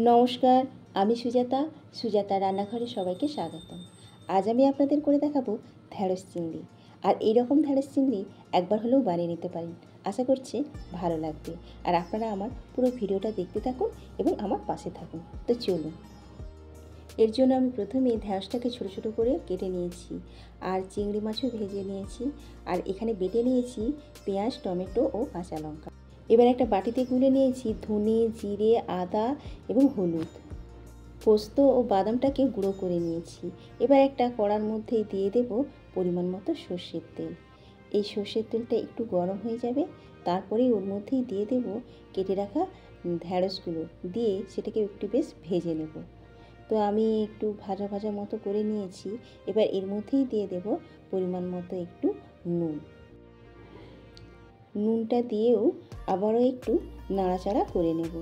নমস্কার, আমি সুজাতা রান্নাঘরে সবাইকে স্বাগতম। আজ আমি আপনাদের করে দেখাবো ঢ্যাঁড়স চিংড়ি। আর এইরকম ঢ্যাঁড়স চিংড়ি একবার হলেও বানিয়ে নিতে পারেন। আশা করছি ভালো লাগবে। আর আপনারা আমার পুরো ভিডিওটা দেখতে থাকুন এবং আমার পাশে থাকুন। তো চলুন। এর জন্য আমি প্রথমে ঢ্যাঁড়সটাকে ছোটো ছোটো করে কেটে নিয়েছি, আর চিংড়ি মাছও ভেজে নিয়েছি, আর এখানে বেটে নিয়েছি পেঁয়াজ, টমেটো ও কাঁচা লঙ্কা। এবার একটা বাটিতে গুলে নিয়েছি ধনে, জিরে, আদা এবং হলুদ। পোস্ত ও বাদামটাকে গুঁড়ো করে নিয়েছি। এবার একটা কড়ার মধ্যে দিয়ে দেব পরিমাণ মতো সর্ষের তেল। এই সর্ষের তেলটা একটু গরম হয়ে যাবে, তারপরেই ওর মধ্যেই দিয়ে দেব কেটে রাখা ঢ্যাঁড়সগুলো, দিয়ে সেটাকে একটু বেশ ভেজে নেব। তো আমি একটু ভাজা ভাজা মতো করে নিয়েছি। এবার এর মধ্যেই দিয়ে দেব পরিমাণ মতো একটু নুন। নুনটা দিয়েও আবারও একটু নাড়াচাড়া করে নেব।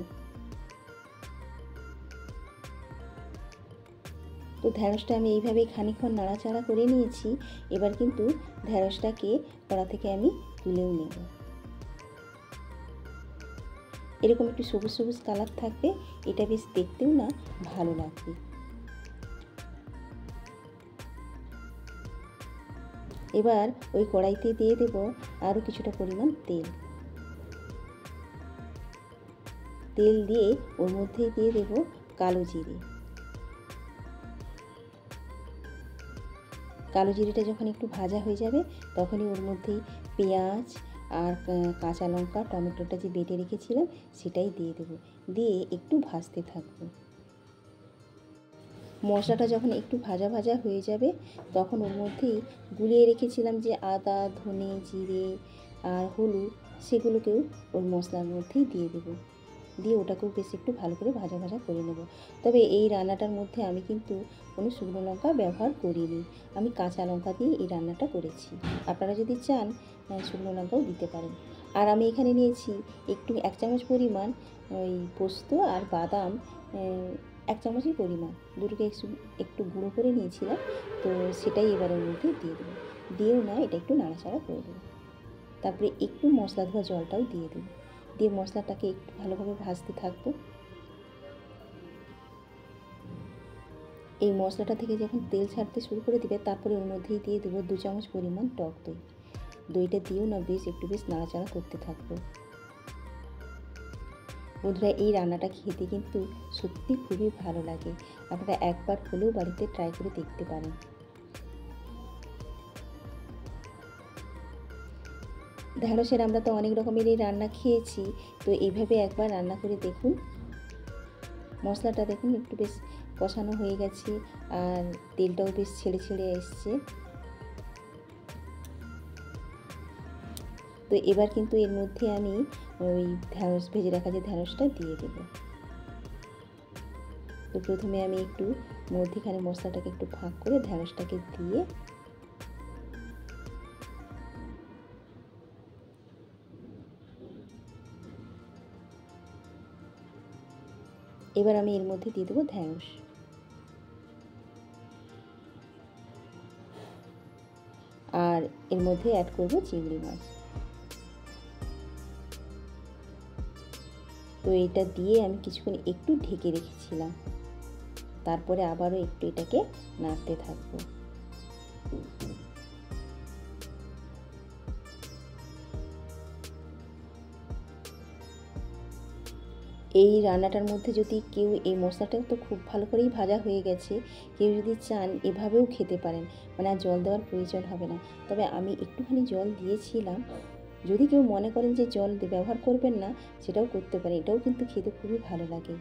তো ঢ্যাঁড়সটা আমি এইভাবেই খানিকক্ষণ নাড়াচাড়া করে নিয়েছি। এবার কিন্তু ঢ্যাঁড়সটাকে কড়া থেকে আমি তুলেও নেব। এরকম একটু সবুজ সবুজ কালার থাকবে, এটা বেশ দেখতেও না ভালো লাগবে। এবার ওই কড়াইতে দিয়ে দেব আরও কিছুটা পরিমাণ তেল। তেল দিয়ে ওর মধ্যে দিয়ে দেব কালো জিরে। কালো জিরেটা যখন একটু ভাজা হয়ে যাবে, তখনই ওর মধ্যেই পেঁয়াজ আর কাঁচা লঙ্কা, টমেটোটা যে বেটে রেখেছিলাম সেটাই দিয়ে দেব। দিয়ে একটু ভাজতে থাকবো। মশলাটা যখন একটু ভাজা ভাজা হয়ে যাবে, তখন ওর মধ্যেই গুলিয়ে রেখেছিলাম যে আদা, ধনে, জিরে আর হলুদ, সেগুলোকেও ওর মশলার মধ্যেই দিয়ে দেবো। দিয়ে ওটাকেও বেশ একটু ভালো করে ভাজা ভাজা করে নেব। তবে এই রান্নাটার মধ্যে আমি কিন্তু কোনো শুকনো লঙ্কা ব্যবহার করিনি, আমি কাঁচা লঙ্কা দিয়ে এই রান্নাটা করেছি। আপনারা যদি চান শুকনো লঙ্কাও দিতে পারেন। আর আমি এখানে নিয়েছি একটু 1 চামচ পরিমাণ ওই পোস্ত আর বাদাম, 1 চামচের পরিমাণ, দুটোকে একটু গুঁড়ো করে নিয়েছিলাম। তো সেটাই এবারের মধ্যে দিয়ে দেবো। দিয়েও না এটা একটু নাড়াচাড়া করে দেবো। তারপরে একটু মশলা ধোয়া জলটাও দিয়ে দেবো। দিয়ে মশলাটাকে একটু ভালোভাবে ভাজতে থাকবো। এই মশলাটা থেকে যখন তেল ছাড়তে শুরু করে দিবে, তারপরে ওর মধ্যেই দিয়ে দেবো 2 চামচ পরিমাণ টক দই। দইটা দিয়েও না বেশ নাড়াচাড়া করতে থাকবো। বন্ধুরা, এই রান্নাটা খেতে কিন্তু সত্যি খুবই ভালো লাগে। আপনারা একবার হলেও বাড়িতে ট্রাই করে দেখতে পারেন। ঢ্যাঁড়সের আমরা তো অনেক রকমেরই রান্না খেয়েছি, তো এইভাবে একবার রান্না করে দেখুন। মশলাটা দেখুন একটু বেশ কষানো হয়ে গেছে, আর তেলটাও বেশ ছেড়ে ছেড়ে এসছে। তো এবার কিন্তু এর মধ্যে আমি ওই ঢ্যাঁড়স ভেজে রাখা যে ঢ্যাঁড়সটা দিয়ে দেব। তো প্রথমে আমি একটু মধ্যিখানে মশলাটাকে একটু ফাঁক করে ঢ্যাঁড়সটাকে দিয়ে এবার আমি এর মধ্যে দিয়ে দেবো ঢ্যাঁড়স। আর এর মধ্যে অ্যাড করব চিংড়ি মাছ। তো এটা দিয়ে আমি কিছুক্ষণ একটু ঢেকে রেখেছিলাম। তারপরে আবারও একটু এটাকে নাড়তে থাকবো। এই রান্নাটার মধ্যে যদি কেউ, এই মশলাটা তো খুব ভালো করেই ভাজা হয়ে গেছে, কেউ যদি চান এভাবেও খেতে পারেন, মানে আর জল দেওয়ার প্রয়োজন হবে না। তবে আমি একটুখানি জল দিয়েছিলাম। যদি কেউ মনে করেন যে জল ব্যবহার করবেন না, সেটাও করতে পারেন। এটাও কিন্তু খেতে খুবই ভালো লাগে।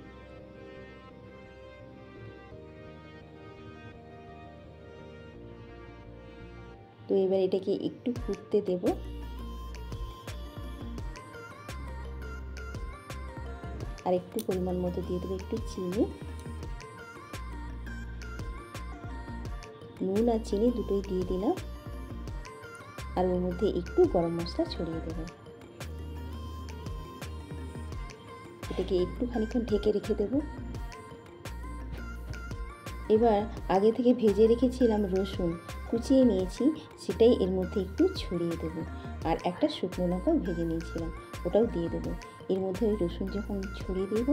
তো এবার এটাকে একটু ফুটতে দেব। আর একটু পরিমাণ মতো দিয়ে দেবো একটু চিনি। নুন আর চিনি দুটোই দিয়ে দিলাম। আর ওর মধ্যে একটু গরম মশলা ছড়িয়ে দেব। এটাকে একটু খানিকক্ষণ ঢেকে রেখে দেব। এবার আগে থেকে ভেজে রেখেছিলাম রসুন, কুচিয়ে নিয়েছি, সেটাই এর মধ্যে একটু ছড়িয়ে দেব। আর একটা শুকনো লঙ্কাও ভেজে নিয়েছিলাম, ওটাও দিয়ে দেবো। এর মধ্যে ওই রসুন যখন ছড়িয়ে দেব,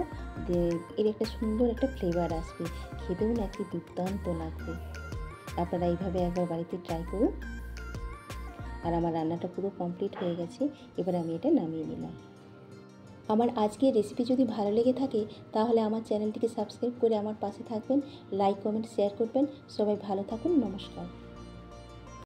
এর একটা সুন্দর একটা ফ্লেভার আসবে, খেতেও না একটি দুর্দান্ত লাগবে। আপনারা এইভাবে একবার বাড়িতে ট্রাই করুন। আর আমার রান্নাটা পুরো কমপ্লিট হয়ে গেছে, এবার আমি এটা নামিয়ে নিলাম। আমার আজকের রেসিপি যদি ভালো লেগে থাকে তাহলে আমার চ্যানেলটিকে সাবস্ক্রাইব করে আমার পাশে থাকবেন, লাইক কমেন্ট শেয়ার করবেন। সবাই ভালো থাকুন, নমস্কার।